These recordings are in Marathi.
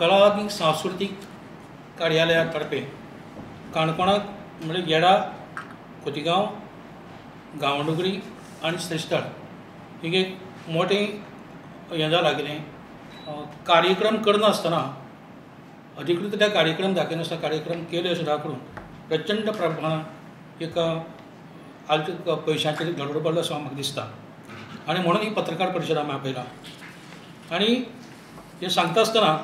कला आणि सांस्कृतिक कार्यालयातर्फे काणकोणाक म्हणजे येडा, खोतीगांव, गांवडोंगरी आणि श्रेष्ठळ हिंग एक मोठें हें जालां कितें कार्यक्रम करनासतना अधिकृतरित्या कार्यक्रम दाखयनासतना कार्यक्रम केले अशें दाखोवन प्रचंड प्रमाणांत एक आर्थिक पयशांचेर धडो पडलो असो म्हाका दिसता आनी म्हणून ही पत्रकार परिशद आमी आपयला. आनी हें सांगता आसतना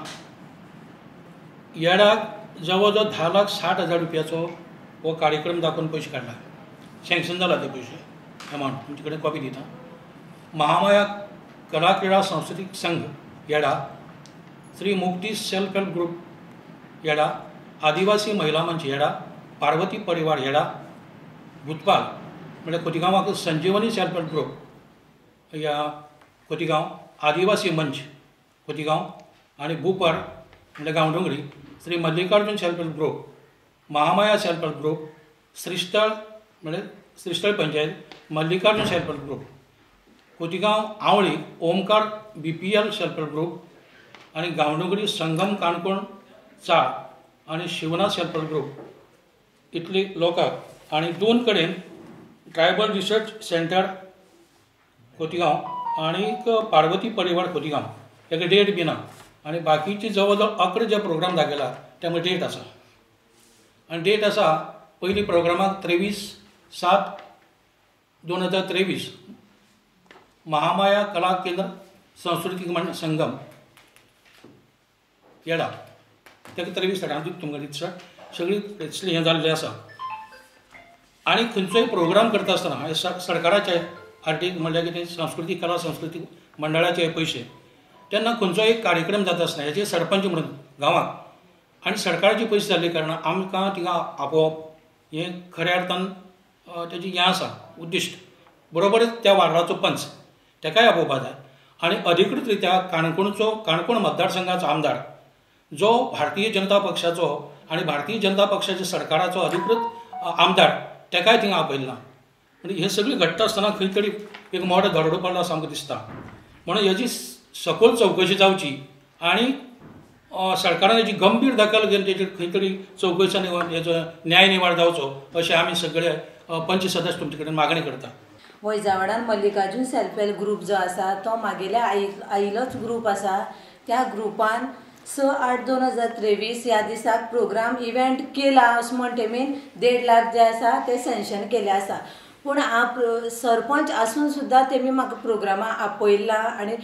येडाक जवळ जवळ 10,60,000 रुपयाचो हो कार्यक्रम दाखोवन पयशे काडला. सँक्शन जाला ते पयशे अमावंट तुमचे कडेन कॉपी दिता. महामाया कला क्रीडा सांस्कृतिक संघ येडा, श्री मुक्ती सेल्फ हेल्प ग्रुप येडा, आदिवासी महिला मंच येडा, पार्वती परिवार येडा, भूतपाल म्हणजे खोतीगांवाक संजीवनी सेल्फ हेल्प ग्रुप या खोतीगांव, आदिवासी मंच खोतीगांव आणि भूपार म्हणजे Gaondongri, Shri Mallikarjun self help group, Mahamaya self help group, Shristhal म्हणजे Shristhal panchayat Mallikarjun self help group, Khotigao Avali Omkar BPL self help group आणि गांवडोंगरी संगम काणकोण चाळ आणि शिवना सेल्फ हेल्प ग्रुप इतली लोकांक आणि 2 कडेन ट्रायबल रिसर्च सेंटर खोतीगांव आणि पार्वती परिवार खोतीगांव हेका डेट बी ना आणि बाकीचे जवळ जवळ 11 जे प्रोग्राम दाखयला त्यामुळे डेट आसा. आणि डेट आसा पयली प्रोग्रामाक 23/7/2023 महामाया कला केंद्र सांस्कृतिक संगम येडा तेका 23 तारखेर तुमकां दिसता सगळी हें जाल्लें आसा. आनी खंयचोय प्रोग्राम करता आसतना सरकाराचे आर्थीक म्हणल्यार कितें सांस्कृतीक कला सांस्कृतीक मंडळाचे पयशे तेन्ना खंयचो एक कार्यक्रम जाता आसतना हेचे सरपंच म्हणून गांवांक आनी सरकाराचे पयशे जाल्ले कारणान आमकां थिंगा आपोवप हें खऱ्या अर्थान तेजी हें आसा उद्दिश्ट बरोबर त्या वार्डाचो पंच तेकाय आपोवपा जाय. आनी अधिकृत रित्या काणकोण मतदारसंघाचो आमदार जो भारतीय जनता पक्षाचो आनी भारतीय जनता पक्षाच्या सरकाराचो अधिकृत आमदार तेकाय थिंगा आपयला. म्हणजे हे सगळी घडटा आसतना खंय तरी एक मोठो धडो पडला असो आमकां दिसता. म्हणून हेजी सखोल चवकशी जावची आनी सरकारान हेची गंभीर दखल घेवन तेजेर खंय तरी चवकशी आनी हेचो न्याय निवाड जावचो अशें आमी सगळे पंच सदस्य तुमचे कडेन मागणी करता. वैजावाडान मल्लिकार्जुन सेल्फ हेल्प ग्रुप जो आसा तो म्हागेल्या आईलोच ग्रुप आसा. त्या ग्रुपान 6/8/2023 ह्या दिसाक प्रोग्राम इव्हेंट केला अशें म्हण तेमीन 1.5 लाख जे आसा ते सँक्शन केले आसा. पूण हांव सरपंच आसून सुद्दां तेमी म्हाका प्रोग्रामां आपयला आनी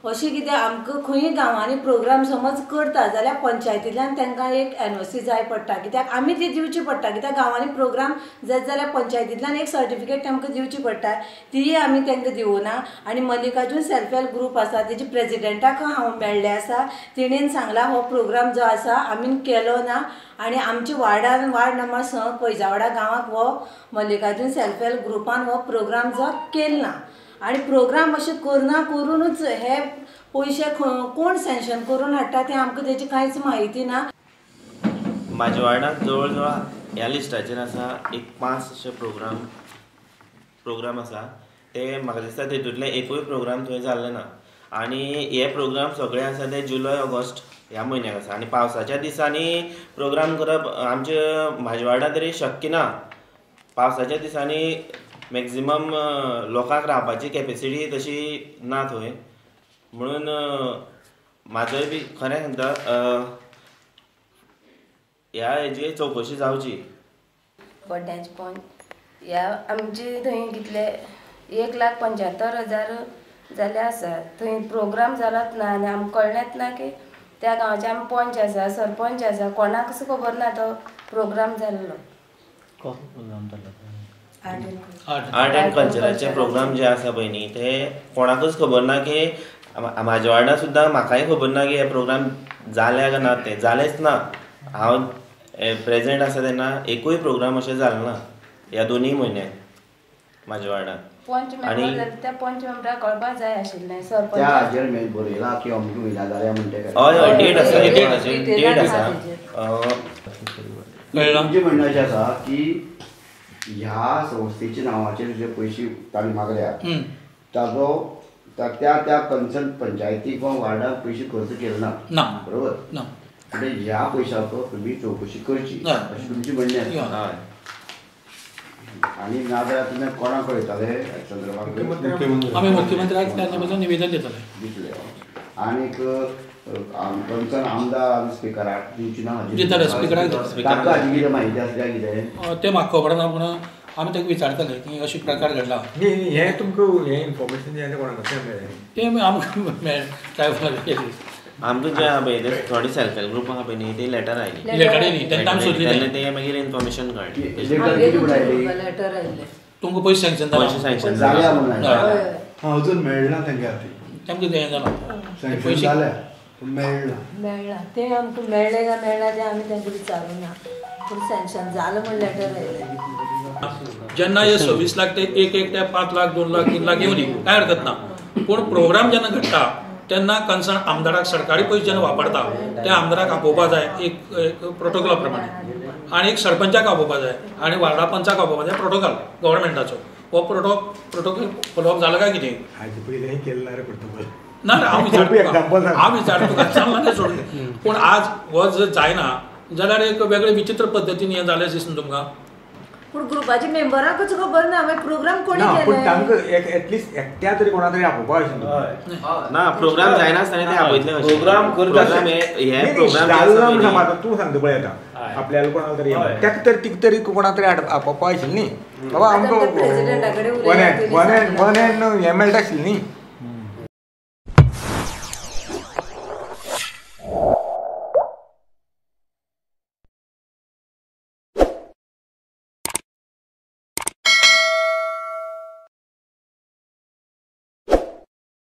अशें कितें आमकां खंय गांवांनी प्रोग्राम समज करता जाल्यार पंचायतींतल्यान तांकां एक NOC जाय पडटा कित्याक आमी ती दिवची पडटा कित्याक गांवांनी प्रोग्राम जायत जाल्यार पंचायतींतल्यान एक सर्टिफिकेट तांकां दिवची पडटा ती आमी तांकां दिवना. आनी मल्लिकार्जुन सेल्फ हेल्प ग्रुप आसा तेजी प्रेजिडेंटाक हांव मेळ्ळें आसा. तेणेन सांगलां हो प्रोग्राम जो आसा आमी केलो ना आनी आमच्या वार्डान वार्ड नंबर 6 पैजावाडा गांवांत हो मल्लिकार्जुन सेल्फ हेल्प ग्रुपान हो प्रोग्राम जो केलो ना. आनी प्रोग्राम अशें करना करूनच हे पयशे कोण सँक्शन करून हाडटा तें आमकां तेजी कांयच म्हायती ना. म्हाज्या वार्डांत जवळ जवळ ह्या लिस्टाचेर आसा एक 5 अशे प्रोग्राम आसा ते म्हाका दिसता तेतूंतले एकूय प्रोग्राम थंय जाल्ले ना. आनी हे प्रोग्राम सगळे आसा ते जुलय ऑगस्ट ह्या म्हयन्याक आसा आनी पावसाच्या दिसांनी प्रोग्राम करप आमचे म्हाज्या वार्डांत तरी शक्य ना. पावसाच्या दिसांनी मॅक्झिमम लोकांक रावपाची कॅपेसिटी तशी ना थंय. म्हणून म्हाजोय बी खरें सांगता ह्या हेजी चवकशी जावची. गड्ड्यांचे पंच ह्या आमचे थंय कितले 1,75,000 जाले आसा. थंय प्रोग्राम जालोच ना आनी आमकां कळ्ळेंच ना की त्या गांवचे आमी पंच आसा सरपंच आसा कोणाक असो खबर ना तो प्रोग्राम जाल्लो. आर्ट एंड कल्चराचे प्रोग्राम जे आसा पळय न्ही ते कोणाकूच खबर ना की म्हाज्या वार्डान सुद्दां म्हाकाय खबर ना की हे प्रोग्राम जाले काय ना. ते जालेच ना. हांव प्रेजेंट आसा तेन्ना एकूय प्रोग्राम अशें जालें ना ह्या 2 म्हयन्याक म्हाज्या वार्डान. आनी त्या पंच मेंबराक कळपाक जाय आशिल्लें सरपंच त्या हाजेर मेल बरयला की अमकी विना जाल्या म्हणटे हय हय डेट आसा डेट आसा. म्हणजे म्हणणं अशें आसा की ह्या संस्थेच्या नांवाचेर जे पयशे ताणी मागल्या ताजो त्या कन्सर्न पंचायतीक वा वार्डाक पयशे खर्च केले ना बरोबर. म्हणजे ह्या पयशांचो तुमी चवकशी करची हय. अशी तुमची म्हणणी आसा हय आणि नाजाल्यार तुमी कोणाक कळयताले ह्या संदर्भात आम्ही मुख्यमंत्र्याक त्या निमित्तान निवेदन दितले दितले आनीक थंयच्यान आमदार आनी स्पिकराक दिवची ना दितले, स्पिकराक दितले. ताका हाजी कितें म्हायती आसल्या कितें ते म्हाका खबर ना पूण आमी ताका विचारतले की अशी प्रकार घडला हे तुमकां हे इन्फॉर्मेशन जें कोणाक कशें मेळ्ळें ते आमकां ट्रायबलाक आमकां जे आहा पळय ते थोडे सेल्फ हेल्प ग्रुप आहा पळय न्ही ते लेटर आयली लेटर येयली तेन्ना आमी सोदली तेन्ना ते मागीर इन्फॉर्मेशन कळ्ळी लेटर कितें म्हणून आयली लेटर आयले तुमकां पयशे सँक्शन जाला पयशे सँक्शन जाल्या म्हणून आयली. हय. अजून मेळना तांकां ती तेमकां हें जालां सँक्शन पयशे जाल्या पूण मेळना मेळ्ळा ते आमकां मेळ्ळे काय मेळना ते आमी तांकां विचारूं ना पूण सँक्शन जालें म्हण लेटर आयलें जेन्ना हे 26 लाख ते एक ते 5 लाख 2 लाख 3 लाख येवनी कांय हरकत ना पूण प्रोग्राम जेन्ना घडटा तेन्ना कन्सर्न आमदाराक सरकारी पयशे जेन्ना वापरता त्या आमदाराक आपोवपा जाय एक प्रोटोकॉला प्रमाणे आनी एक सरपंचाक आपोवपा जाय आनी वार्डा पंचाक आपोवपा जाय प्रोटोकॉल गव्हर्मेंटाचो हो प्रोटोकॉल फोलोवप जाला काय कितें हाजे पयलीं हें केलें ना प्रोटोकॉल ना हांव example विचारतो सांग. हांव विचारतो तुका चलना तें सोडून पूण आज हो जर जायना जाल्यार एक वेगळे विचित्र पद्दतीन हें जालें दिसता तुमकां पूण ग्रुपाच्या मेंबराकूच खबर ना मागीर प्रोग्राम कोणी ना पूण केले तांकां एटलिस्ट एकट्या तरी कोणा तरी आपोवपा आशिल्लें ना प्रोग्राम जायनासतना ते आपयतले कशे प्रोग्राम करता प्रोग्राम हे प्रोग्राम जाल्लो म्हणून समज तूं सांगता पळय आतां आपल्याला कोणाक तरी ताका तरी तिका तरी कोणाक तरी आपोवपा आशिल्ली न्ही बाबा आतां ते आमकां प्रेसिडेंटा कडेन उलयल्या वन हें मेळटा आशिल्ली न्ही